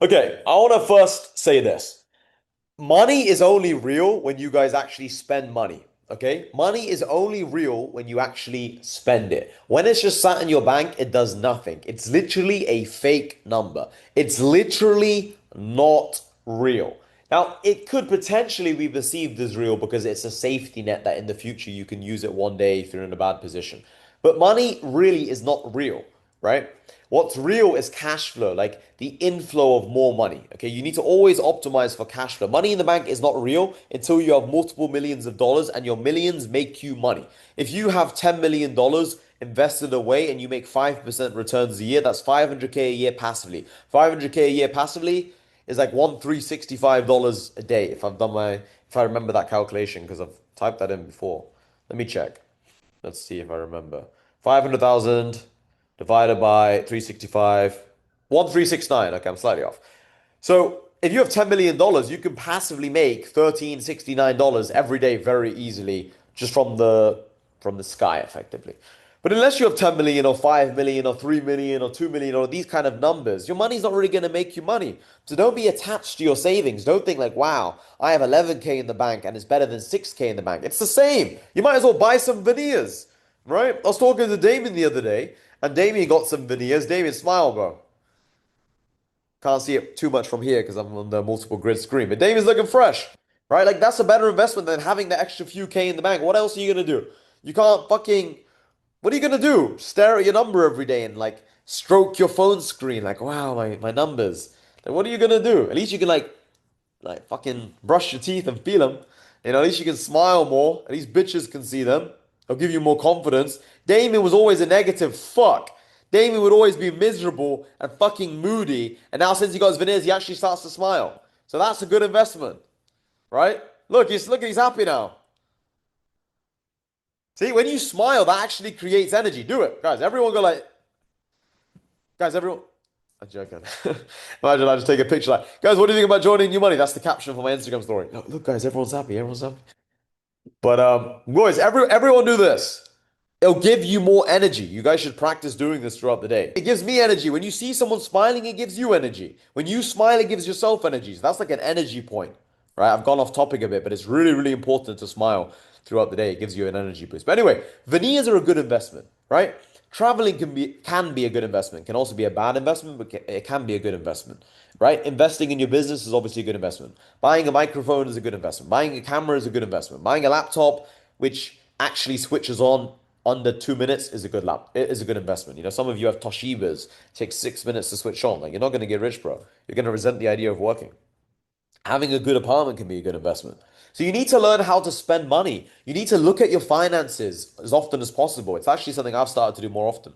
Okay, I want to first say this. Money is only real when you guys actually spend money. Okay? Money is only real when you actually spend it. When it's just sat in your bank, it does nothing. It's literally a fake number. It's literally not real. Now, it could potentially be perceived as real because it's a safety net that in the future you can use it one day if you're in a bad position. But money really is not real, right? What's real is cash flow, like the inflow of more money. Okay, you need to always optimize for cash flow. Money in the bank is not real until you have multiple millions of dollars and your millions make you money. If you have $10 million invested away and you make 5% returns a year, that's 500K a year passively. 500K a year passively is like $1,365 a day if I remember that calculation because I've typed that in before. Let me check. Let's see if I remember. 500,000 divided by 365, 1369. Okay, I'm slightly off. So if you have $10 million, you can passively make $1,369 every day very easily just from the sky, effectively. But unless you have 10 million or 5 million or 3 million or 2 million or these kind of numbers, your money's not really going to make you money. So don't be attached to your savings. Don't think like, wow, I have 11K in the bank and it's better than 6K in the bank. It's the same. You might as well buy some veneers, right? I was talking to Damien the other day and Damien got some veneers. Damien, smile, bro. Can't see it too much from here because I'm on the multiple grid screen. But Damien's looking fresh, right? Like that's a better investment than having the extra few K in the bank. What else are you gonna do? You can't fucking. What are you gonna do? Stare at your number every day and like stroke your phone screen, like wow, my numbers. Like what are you gonna do? At least you can like fucking brush your teeth and feel them. At least you can smile more. At least bitches can see them. It'll give you more confidence. Damien was always a negative fuck. Damien would always be miserable and fucking moody. And now since he got his veneers, he actually starts to smile. So that's a good investment, right? He's happy now. See, when you smile, that actually creates energy. Do it, guys. Everyone go like, guys, everyone. I'm joking. Imagine I just take a picture like, guys, what do you think about joining new money? That's the caption for my Instagram story. Look, guys, everyone's happy. Everyone's happy. But boys, everyone do this. It'll give you more energy. You guys should practice doing this throughout the day. It gives me energy. When you see someone smiling, it gives you energy. When you smile, it gives yourself energy. So that's like an energy point, right? I've gone off topic a bit, but it's really, really important to smile throughout the day. It gives you an energy boost. But anyway, veneers are a good investment, right? Traveling can be a good investment. Can also be a bad investment, but it can be a good investment, right? Investing in your business is obviously a good investment. Buying a microphone is a good investment. Buying a camera is a good investment. Buying a laptop, which actually switches on under 2 minutes is a good it is a good investment. Some of you have Toshibas, takes 6 minutes to switch on. Like you're not going to get rich, bro. You're going to resent the idea of working. Having a good apartment can be a good investment. So you need to learn how to spend money. You need to look at your finances as often as possible. It's actually something I've started to do more often.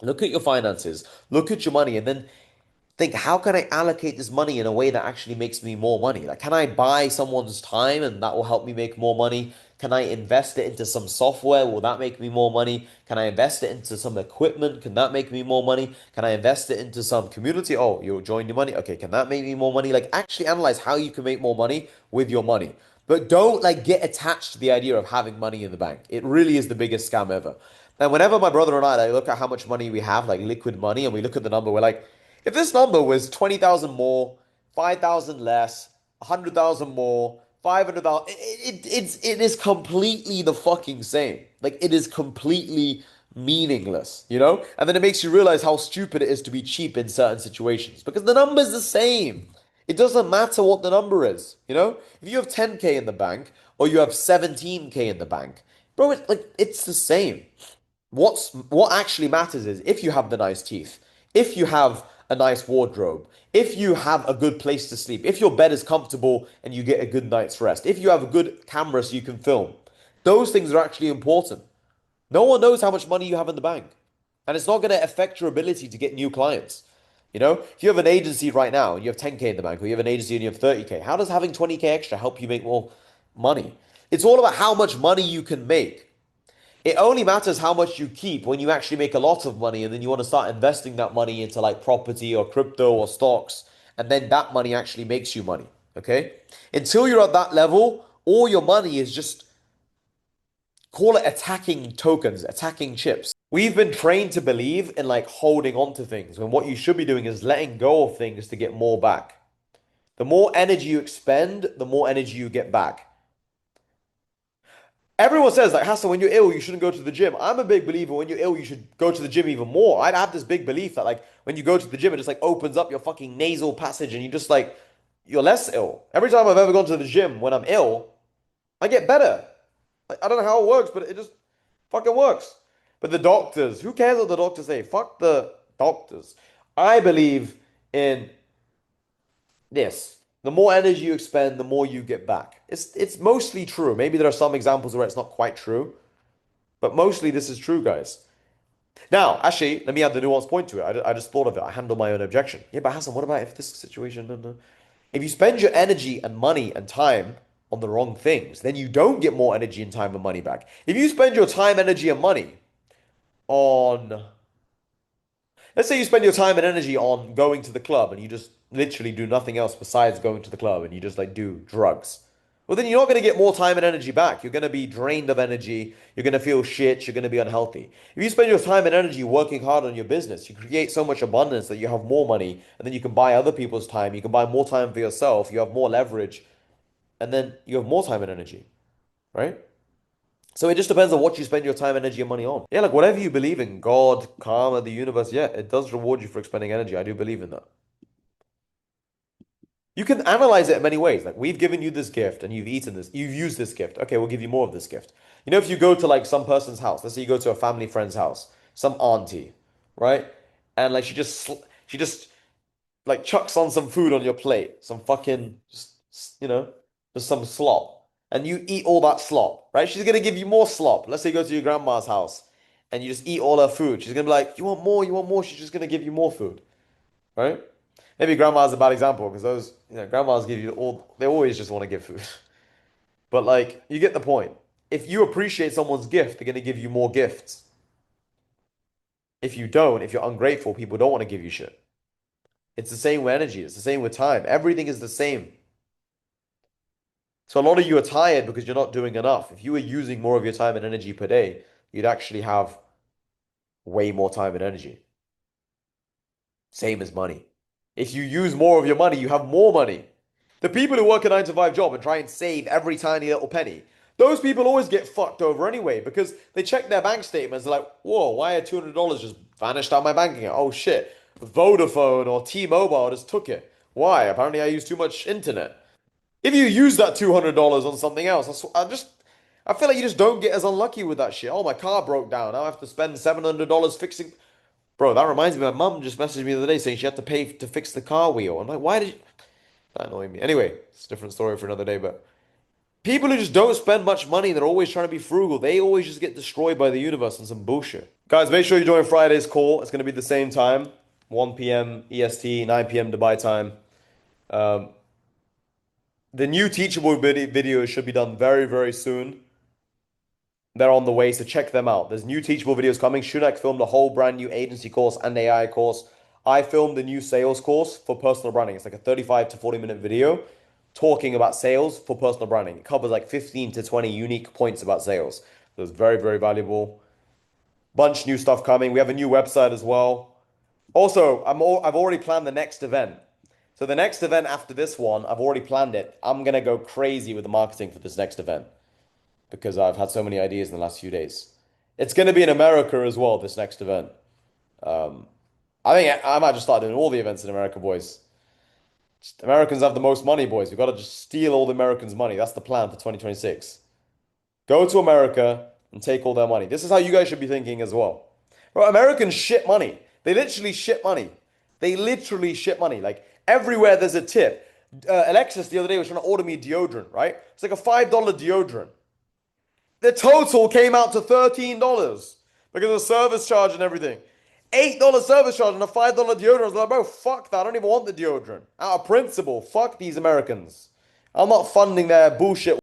Look at your finances, look at your money, and then think, how can I allocate this money in a way that actually makes me more money? Like, can I buy someone's time and that will help me make more money? Can I invest it into some software? Will that make me more money? Can I invest it into some equipment? Can that make me more money? Can I invest it into some community? Oh, you'll join your money. Okay, can that make me more money? Like, actually analyze how you can make more money with your money. But don't like get attached to the idea of having money in the bank. It really is the biggest scam ever. And whenever my brother and I like, look at how much money we have, like liquid money, and we look at the number, we're like, if this number was 20,000 more, 5,000 less, 100,000 more, 500,000, it is completely the fucking same. Like it is completely meaningless? And then it makes you realize how stupid it is to be cheap in certain situations because the number's the same. It doesn't matter what the number is? If you have 10K in the bank or you have 17K in the bank, bro, it's the same. What actually matters is if you have the nice teeth, if you have a nice wardrobe, if you have a good place to sleep, if your bed is comfortable and you get a good night's rest, if you have a good camera so you can film, those things are actually important. No one knows how much money you have in the bank. And it's not going to affect your ability to get new clients. If you have an agency right now and you have 10K in the bank, or you have an agency and you have 30K, how does having 20K extra help you make more money? It's all about how much money you can make. It only matters how much you keep when you actually make a lot of money and then you want to start investing that money into like property or crypto or stocks, and then that money actually makes you money. Okay? Until you're at that level, all your money is just call it attacking tokens, attacking chips. We've been trained to believe in like holding on to things when what you should be doing is letting go of things to get more back. The more energy you expend, the more energy you get back. Everyone says, like, Hassan, when you're ill, you shouldn't go to the gym. I'm a big believer when you're ill, you should go to the gym even more. I have this big belief that, like, when you go to the gym, it just, like, opens up your fucking nasal passage and you just, like, you're less ill. Every time I've ever gone to the gym when I'm ill, I get better. Like, I don't know how it works, but it just fucking works. But the doctors, who cares what the doctors say? Fuck the doctors. I believe in this. The more energy you expend, the more you get back. It's mostly true. Maybe there are some examples where it's not quite true, but mostly this is true, guys. Now, actually, let me add the nuanced point to it. I just thought of it. I handle my own objection. Yeah, but Hassan, what about if this situation? No, no. If you spend your energy and money and time on the wrong things, then you don't get more energy and time and money back. If you spend your time, energy, and money on, let's say you spend your time and energy on going to the club and you just literally do nothing else besides going to the club and you just like do drugs. Well, then you're not going to get more time and energy back. You're going to be drained of energy. You're going to feel shit. You're going to be unhealthy. If you spend your time and energy working hard on your business, you create so much abundance that you have more money and then you can buy other people's time. You can buy more time for yourself. You have more leverage and then you have more time and energy, right? So it just depends on what you spend your time, energy, and money on. Yeah, like whatever you believe in, God, karma, the universe, yeah, it does reward you for expending energy. I do believe in that. You can analyze it in many ways. Like we've given you this gift and you've eaten this, you've used this gift. Okay, we'll give you more of this gift. You know, if you go to like some person's house, let's say you go to a family friend's house, some auntie, right? And like she just like chucks on some food on your plate, some fucking just just some slop, and you eat all that slop, right? She's gonna give you more slop. Let's say you go to your grandma's house and you just eat all her food. She's gonna be like, "You want more? You want more?" She's just gonna give you more food, right? Maybe grandma's a bad example because those grandmas give you all. They always just want to give food, but like you get the point. If you appreciate someone's gift, they're gonna give you more gifts. If you don't, if you're ungrateful, people don't want to give you shit. It's the same with energy. It's the same with time. Everything is the same. So a lot of you are tired because you're not doing enough. If you were using more of your time and energy per day, you'd actually have way more time and energy. Same as money. If you use more of your money, you have more money. The people who work a 9 to 5 job and try and save every tiny little penny, those people always get fucked over anyway because they check their bank statements. They're like, whoa, why are $200 just vanished out my bank account? Oh shit, Vodafone or T-Mobile just took it. Why? Apparently I use too much internet. If you use that $200 on something else, I feel like you just don't get as unlucky with that shit. Oh, my car broke down. Now I have to spend $700 fixing. Bro, that reminds me, my mum just messaged me the other day saying she had to pay to fix the car wheel. I'm like, why did you? That annoyed me. Anyway, it's a different story for another day, but people who just don't spend much money, they're always trying to be frugal. They always just get destroyed by the universe and some bullshit. Guys, make sure you join Friday's call. It's going to be the same time, 1 p.m. EST, 9 p.m. Dubai time. Um, the new teachable videos should be done very, very soon. They're on the way, so check them out. There's new teachable videos coming. Shunak filmed a whole brand new agency course and AI course. I filmed the new sales course for personal branding. It's like a 35 to 40-minute video talking about sales for personal branding. It covers like 15 to 20 unique points about sales. So it's very, very valuable. Bunch new stuff coming. We have a new website as well. Also, I've already planned the next event. So the next event after this one, I've already planned it. I'm gonna go crazy with the marketing for this next event because I've had so many ideas in the last few days. It's gonna be in America as well, this next event. Um, I think I might just start doing all the events in America, boys. Just, Americans have the most money, boys. We've got to just steal all the Americans' money. That's the plan for 2026. Go to America and take all their money. This is how you guys should be thinking as well. Bro, Americans shit money. They literally shit money. They literally shit money. Like everywhere there's a tip. Alexis the other day was trying to order me deodorant, right? It's like a $5 deodorant. The total came out to $13 because of service charge and everything. $8 service charge and a $5 deodorant. I was like, bro, fuck that. I don't even want the deodorant. Out of principle, fuck these Americans. I'm not funding their bullshit,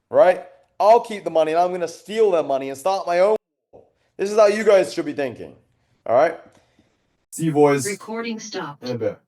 right? I'll keep the money and I'm going to steal their money and start my own. This is how you guys should be thinking. All right? See you boys. Recording stopped. In a bit.